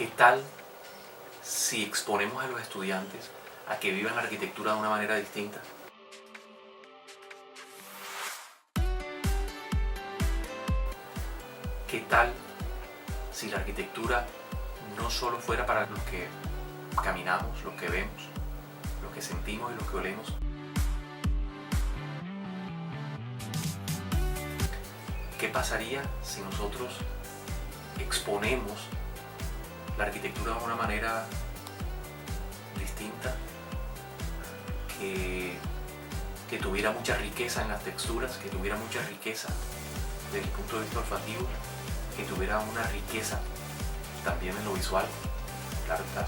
¿Qué tal si exponemos a los estudiantes a que vivan la arquitectura de una manera distinta? ¿Qué tal si la arquitectura no solo fuera para los que caminamos, los que vemos, los que sentimos y los que olemos? ¿Qué pasaría si nosotros exponemos la arquitectura de una manera distinta, que tuviera mucha riqueza en las texturas, que tuviera mucha riqueza desde el punto de vista olfativo, que tuviera una riqueza también en lo visual? Claro está.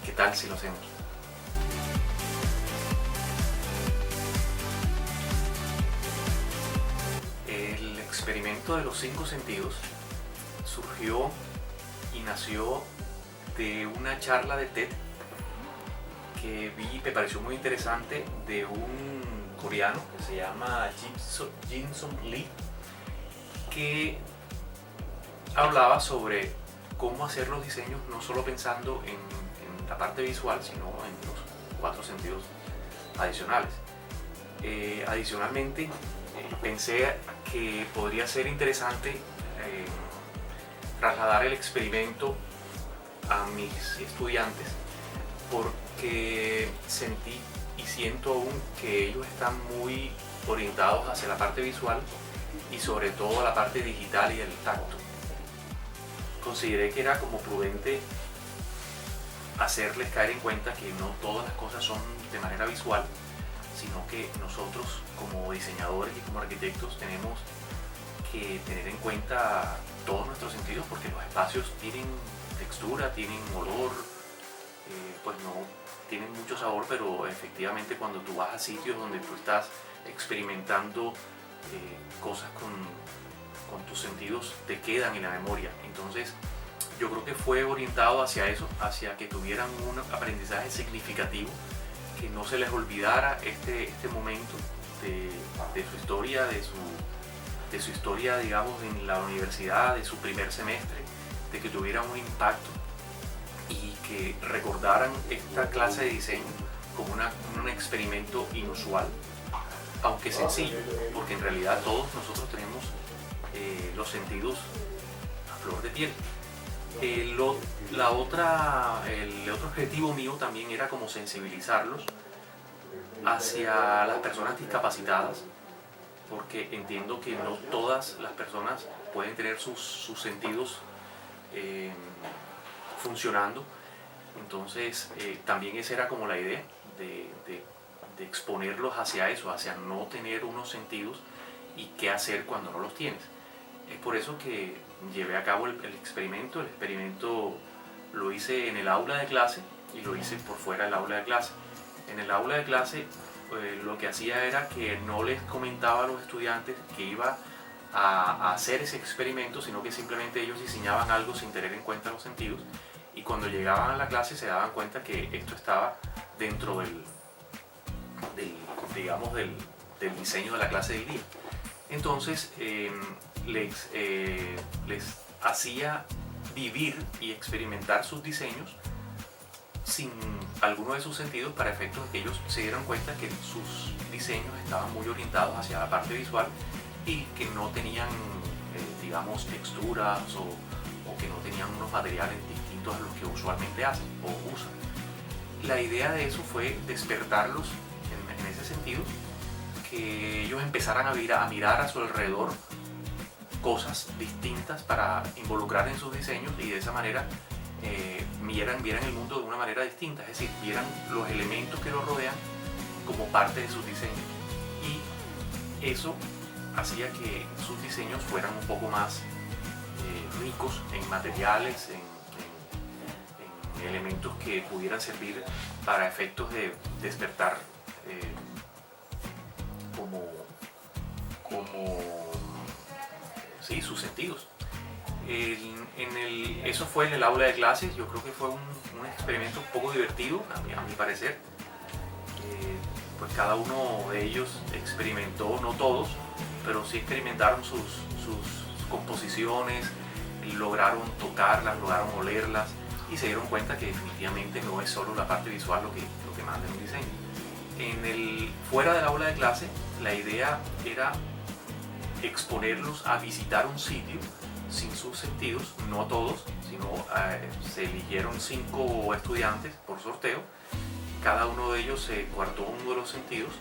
¿Qué tal si lo hacemos? El experimento de los 5 sentidos surgió y nació de una charla de TED que vi, me pareció muy interesante, de un coreano que se llama Jin-Sung Lee, que hablaba sobre cómo hacer los diseños no solo pensando en la parte visual, sino en los 4 sentidos adicionales. Adicionalmente, pensé que podría ser interesante trasladar el experimento a mis estudiantes, porque sentí y siento aún que ellos están muy orientados hacia la parte visual y sobre todo la parte digital y el tacto. Consideré que era como prudente hacerles caer en cuenta que no todas las cosas son de manera visual, sino que nosotros como diseñadores y como arquitectos tenemos que tener en cuenta todos nuestros sentidos, porque los espacios tienen textura, tienen olor, pues no tienen mucho sabor, pero efectivamente cuando tú vas a sitios donde tú estás experimentando cosas con tus sentidos, te quedan en la memoria. Entonces yo creo que fue orientado hacia eso, hacia que tuvieran un aprendizaje significativo, que no se les olvidara este momento de su historia, de su historia, digamos, en la universidad, de su primer semestre, de que tuvieran un impacto y que recordaran esta clase de diseño como un experimento inusual, aunque sencillo, porque en realidad todos nosotros tenemos los sentidos a flor de piel. El otro objetivo mío también era como sensibilizarlos hacia las personas discapacitadas, porque entiendo que no todas las personas pueden tener sus sentidos funcionando. Entonces también esa era como la idea de exponerlos hacia eso, hacia no tener unos sentidos y qué hacer cuando no los tienes. Es por eso que llevé a cabo el experimento. El experimento lo hice en el aula de clase y lo hice por fuera del aula de clase. En el aula de clase lo que hacía era que no les comentaba a los estudiantes que iba a hacer ese experimento, sino que simplemente ellos diseñaban algo sin tener en cuenta los sentidos, y cuando llegaban a la clase se daban cuenta que esto estaba dentro del diseño de la clase del día. Entonces les hacía vivir y experimentar sus diseños sin alguno de sus sentidos, para efectos de que ellos se dieran cuenta que sus diseños estaban muy orientados hacia la parte visual y que no tenían, digamos, texturas o que no tenían unos materiales distintos a los que usualmente hacen o usan. La idea de eso fue despertarlos en ese sentido, que ellos empezaran a mirar a su alrededor cosas distintas para involucrar en sus diseños, y de esa manera vieran el mundo de una manera distinta, es decir, vieran los elementos que los rodean como parte de sus diseños, y eso hacía que sus diseños fueran un poco más ricos en materiales, en elementos que pudieran servir para efectos de despertar sí, sus sentidos. Eso fue en el aula de clases. Yo creo que fue un experimento un poco divertido, a mi parecer, pues cada uno de ellos experimentó, no todos, pero sí experimentaron sus composiciones, lograron tocarlas, lograron olerlas y se dieron cuenta que definitivamente no es solo la parte visual lo que manda en un diseño. Fuera del aula de clase, la idea era exponerlos a visitar un sitio sin sus sentidos, no todos, sino se eligieron 5 estudiantes por sorteo, cada uno de ellos se coartó uno de los sentidos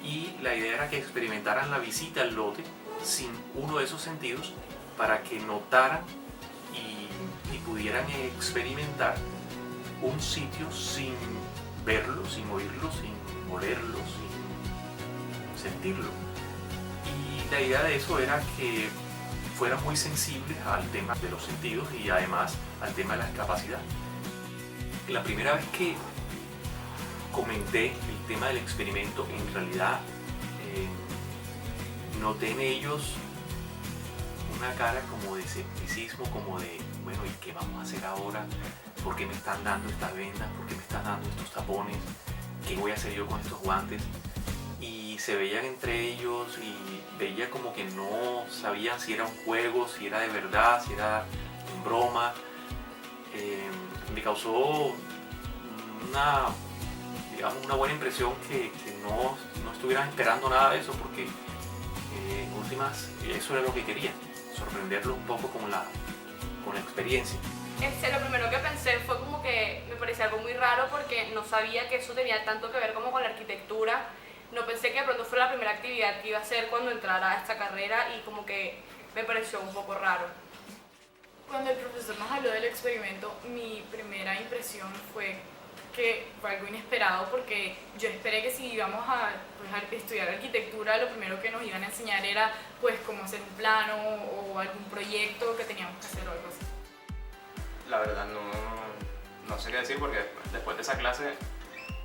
y la idea era que experimentaran la visita al lote sin uno de esos sentidos para que notaran y pudieran experimentar un sitio sin verlo, sin oírlo, sin olerlo, sin sentirlo. Y la idea de eso era que fueran muy sensibles al tema de los sentidos y además al tema de la discapacidad. La primera vez que comenté el tema del experimento, en realidad noté en ellos una cara como de escepticismo, como de, bueno, ¿y qué vamos a hacer ahora? ¿Por qué me están dando estas vendas? ¿Por qué me están dando estos tapones? ¿Qué voy a hacer yo con estos guantes? Y se veían entre ellos y veía como que no sabían si era un juego, si era de verdad, si era en broma. Me causó una buena impresión que no estuvieran esperando nada de eso, porque en últimas eso era lo que quería, sorprenderlos un poco con la experiencia. Lo primero que pensé fue como que me parecía algo muy raro porque no sabía que eso tenía tanto que ver como con la arquitectura. No pensé que de pronto fue la primera actividad que iba a hacer cuando entrara a esta carrera y como que me pareció un poco raro. Cuando el profesor nos habló del experimento, mi primera impresión fue que fue algo inesperado porque yo esperé que si íbamos a estudiar arquitectura, lo primero que nos iban a enseñar era pues cómo hacer un plano o algún proyecto que teníamos que hacer o algo así. La verdad no sé qué decir porque después de esa clase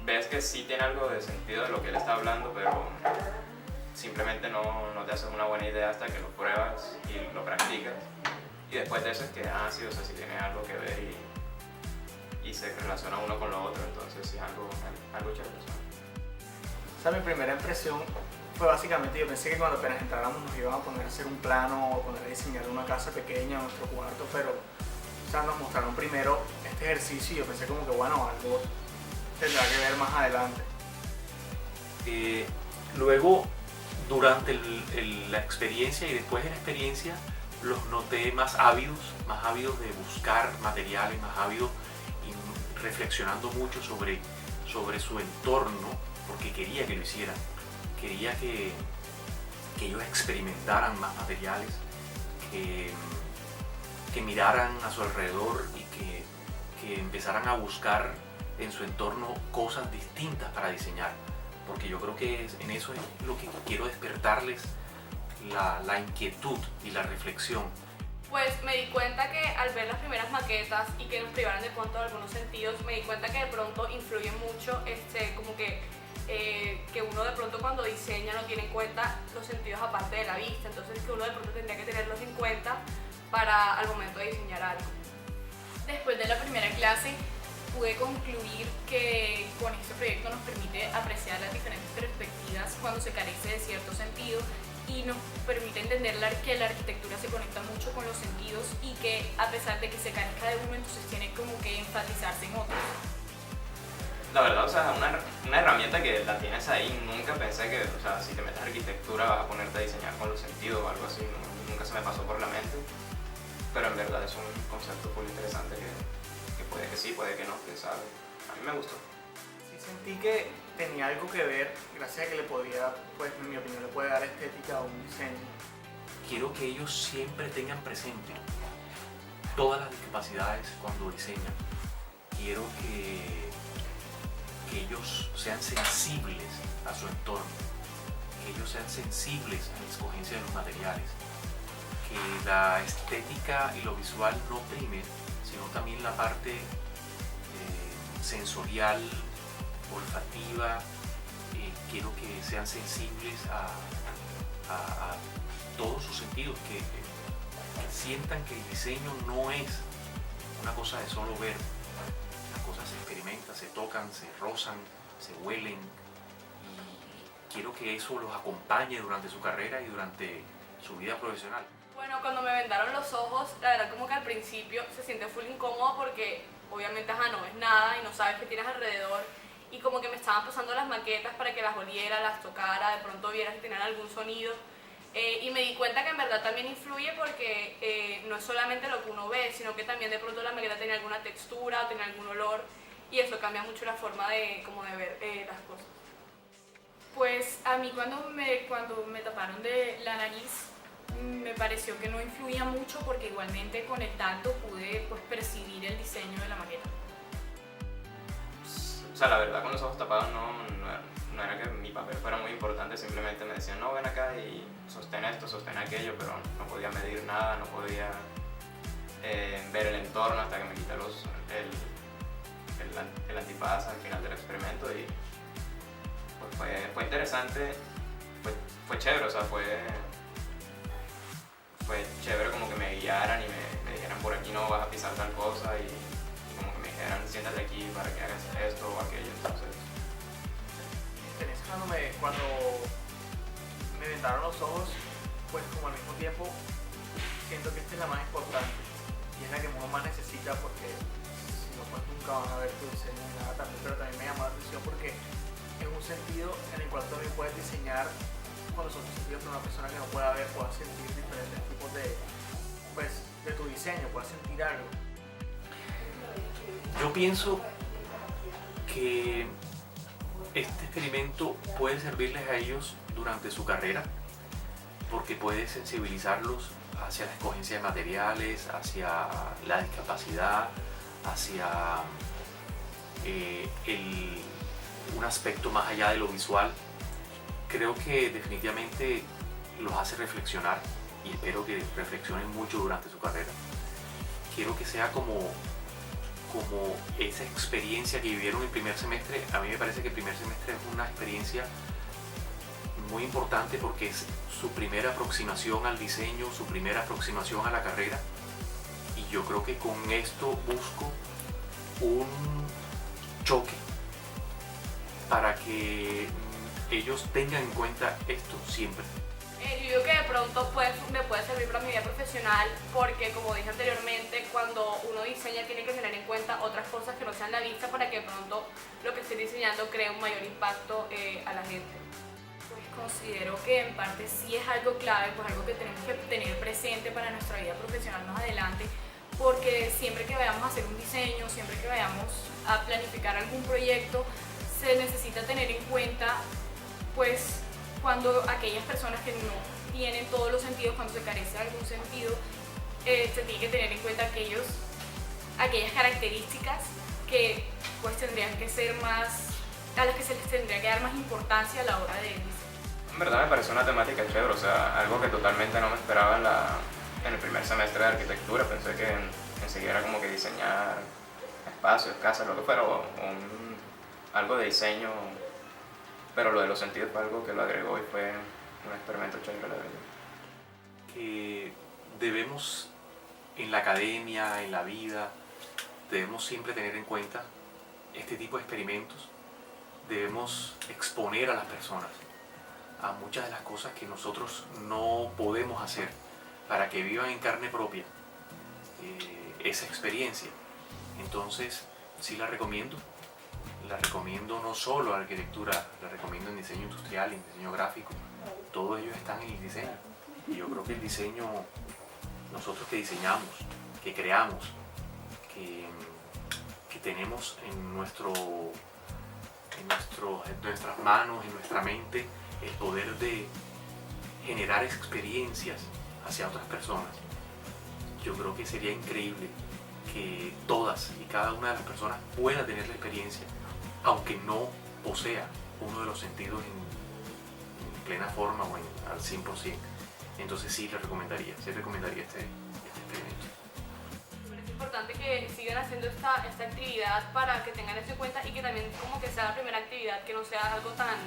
ves que sí tiene algo de sentido de lo que él está hablando, pero simplemente no te haces una buena idea hasta que lo pruebas y lo practicas. Y después de eso es que, sí, o sea, sí tiene algo que ver y se relaciona uno con lo otro, entonces sí es algo chévere. O sea, mi primera impresión fue básicamente, yo pensé que cuando apenas entráramos nos iban a poner a hacer un plano o poner a diseñar una casa pequeña en nuestro cuarto, pero o sea, nos mostraron primero este ejercicio y yo pensé como que bueno, algo tendrá que ver más adelante. Luego, durante la experiencia y después de la experiencia, los noté más ávidos de buscar materiales, más ávidos y reflexionando mucho sobre su entorno, porque quería que lo hicieran, quería que ellos experimentaran más materiales, que miraran a su alrededor y que empezaran a buscar en su entorno cosas distintas para diseñar, porque yo creo que en eso es lo que quiero despertarles, la inquietud y la reflexión. Pues me di cuenta que al ver las primeras maquetas y que nos privaran de pronto de algunos sentidos, me di cuenta que de pronto influye mucho como que uno de pronto cuando diseña no tiene en cuenta los sentidos aparte de la vista, entonces que uno de pronto tendría que tenerlos en cuenta al momento de diseñar algo. Después de la primera clase pude concluir que con este proyecto nos permite apreciar las diferentes perspectivas cuando se carece de cierto sentido y nos permite entender que la arquitectura se conecta mucho con los sentidos y que a pesar de que se carezca de uno, entonces tiene como que enfatizarse en otros. La verdad, o sea, una herramienta que la tienes ahí, nunca pensé que, o sea, si te metes a arquitectura vas a ponerte a diseñar con los sentidos o algo así, nunca se me pasó por la mente, pero en verdad es un concepto muy interesante que puede que sí, puede que no, quién sabe. A mí me gustó. Sí, sentí que tenía algo que ver, gracias a que le podía, pues en mi opinión, le puede dar estética a un diseño. Quiero que ellos siempre tengan presente todas las discapacidades cuando diseñan. Quiero que ellos sean sensibles a su entorno, que ellos sean sensibles a la escogencia de los materiales, que la estética y lo visual no prime, sino también la parte sensorial, olfativa. Quiero que sean sensibles a todos sus sentidos, que sientan que el diseño no es una cosa de solo ver. Las cosas se experimentan, se tocan, se rozan, se huelen, quiero que eso los acompañe durante su carrera y durante su vida profesional. Bueno, cuando me vendaron los ojos, la verdad como que al principio se siente full incómodo porque obviamente no ves nada y no sabes qué tienes alrededor, y como que me estaban pasando las maquetas para que las oliera, las tocara, de pronto viera si tenían algún sonido, y me di cuenta que en verdad también influye porque no es solamente lo que uno ve, sino que también de pronto la maqueta tenía alguna textura, tenía algún olor, y eso cambia mucho la forma de ver las cosas. Pues a mí cuando me taparon de la nariz me pareció que no influía mucho porque igualmente con el tacto pude pues percibir el diseño de la maqueta. O sea, la verdad con los ojos tapados no era que mi papel fuera muy importante, simplemente me decían, no, ven acá y sostén esto, sostén aquello, pero no podía medir nada, no podía ver el entorno hasta que me quité el antifaz al final del experimento, y pues fue interesante, fue chévere, o sea, fue chévere como que me guiaran y me dijeran por aquí no vas a pisar tal cosa, y como que me dijeran siéntate aquí para que hagas esto o aquello. Entonces cuando me vendaron los ojos, pues como al mismo tiempo siento que esta es la más importante y es la que uno más necesita, porque si no, pues nunca van a ver tu diseño ni nada también. Pero también me llamó la atención porque es un sentido en el cual también puedes diseñar con los otros sentidos de una persona que no pueda ver, pueda sentir diferentes tipos de tu diseño, pueda sentir algo. Yo pienso que este experimento puede servirles a ellos durante su carrera porque puede sensibilizarlos hacia la escogencia de materiales, hacia la discapacidad, hacia un aspecto más allá de lo visual. Creo que definitivamente los hace reflexionar y espero que reflexionen mucho durante su carrera. Quiero que sea como esa experiencia que vivieron el primer semestre. A mí me parece que el primer semestre es una experiencia muy importante porque es su primera aproximación al diseño, su primera aproximación a la carrera, y yo creo que con esto busco un choque para que ellos tengan en cuenta esto siempre. Yo digo que de pronto me puede servir para mi vida profesional porque, como dije anteriormente, cuando uno diseña tiene que tener en cuenta otras cosas que no sean la vista para que de pronto lo que estoy diseñando cree un mayor impacto a la gente. Pues considero que en parte sí es algo clave, pues algo que tenemos que tener presente para nuestra vida profesional más adelante, porque siempre que vayamos a hacer un diseño, siempre que vayamos a planificar algún proyecto, se necesita tener en cuenta pues cuando aquellas personas que no tienen todos los sentidos, cuando se carece de algún sentido, se tiene que tener en cuenta aquellas características que pues tendrían que ser más, a las que se les tendría que dar más importancia a la hora de diseñar. en verdad me pareció una temática chévere, o sea, algo que totalmente no me esperaba en el primer semestre de arquitectura. Pensé que enseguida era como que diseñar espacios, casas, lo que fuera, algo de diseño, pero lo de los sentidos fue algo que lo agregó y fue un experimento chévere, la verdad. Que debemos en la academia, en la vida, debemos siempre tener en cuenta este tipo de experimentos. Debemos exponer a las personas a muchas de las cosas que nosotros no podemos hacer para que vivan en carne propia esa experiencia. Entonces, sí la recomiendo no solo en arquitectura, la recomiendo en diseño industrial, en diseño gráfico. Todos ellos están en el diseño. Y yo creo que el diseño, nosotros que diseñamos, que creamos, que tenemos en nuestras manos, en nuestra mente, el poder de generar experiencias hacia otras personas. Yo creo que sería increíble que todas y cada una de las personas pueda tener la experiencia, aunque no posea uno de los sentidos en plena forma o al 100%. Entonces sí recomendaría este experimento. Es importante que sigan haciendo esta actividad para que tengan esto en cuenta y que también como que sea la primera actividad, que no sea algo tan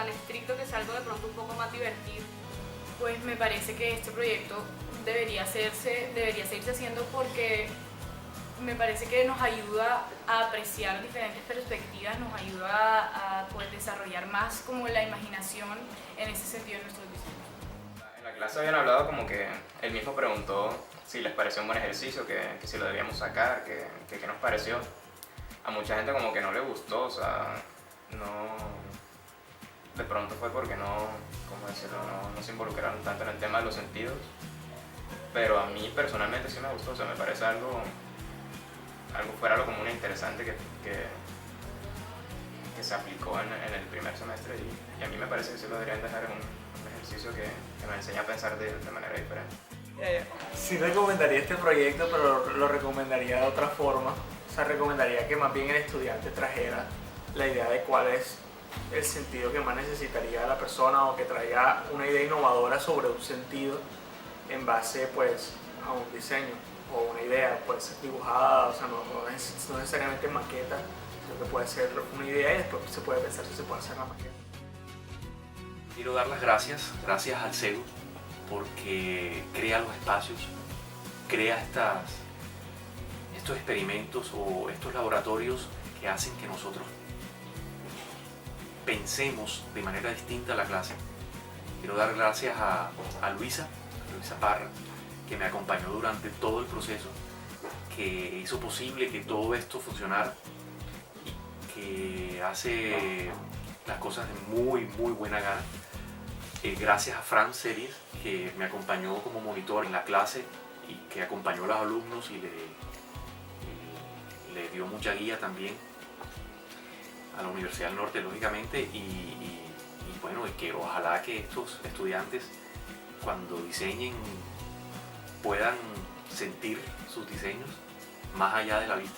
estricto, que sea algo de pronto un poco más divertido. Pues me parece que este proyecto debería seguirse haciendo porque me parece que nos ayuda a apreciar diferentes perspectivas, nos ayuda a pues, desarrollar más como la imaginación en ese sentido en nuestros diseños. En la clase habían hablado como que él mismo preguntó si les pareció un buen ejercicio, que si lo debíamos sacar, que qué nos pareció. A mucha gente como que no le gustó, o sea, no, de pronto fue porque ¿cómo decirlo? No se involucraron tanto en el tema de los sentidos, pero a mí personalmente sí me gustó, o sea, me parece algo fuera lo común e interesante que se aplicó en el primer semestre y a mí me parece que sí lo deberían dejar en un ejercicio que nos enseña a pensar de manera diferente. Sí recomendaría este proyecto, pero lo recomendaría de otra forma. O sea, recomendaría que más bien el estudiante trajera la idea de cuál es el sentido que más necesitaría la persona o que traiga una idea innovadora sobre un sentido en base pues a un diseño o una idea, puede ser dibujada, o sea, no necesariamente en maqueta, sino que puede ser una idea y después se puede pensar si se puede hacer la maqueta. Quiero dar las gracias al CEDU porque crea los espacios, crea estos experimentos o estos laboratorios que hacen que nosotros pensemos de manera distinta la clase. Quiero dar gracias a Luisa Parra, que me acompañó durante todo el proceso, que hizo posible que todo esto funcionara y que hace las cosas de muy buena gana. Gracias a Fran Series, que me acompañó como monitor en la clase y que acompañó a los alumnos y le dio mucha guía también a la Universidad del Norte, lógicamente, y bueno, y que ojalá que estos estudiantes cuando diseñen puedan sentir sus diseños más allá de la vista.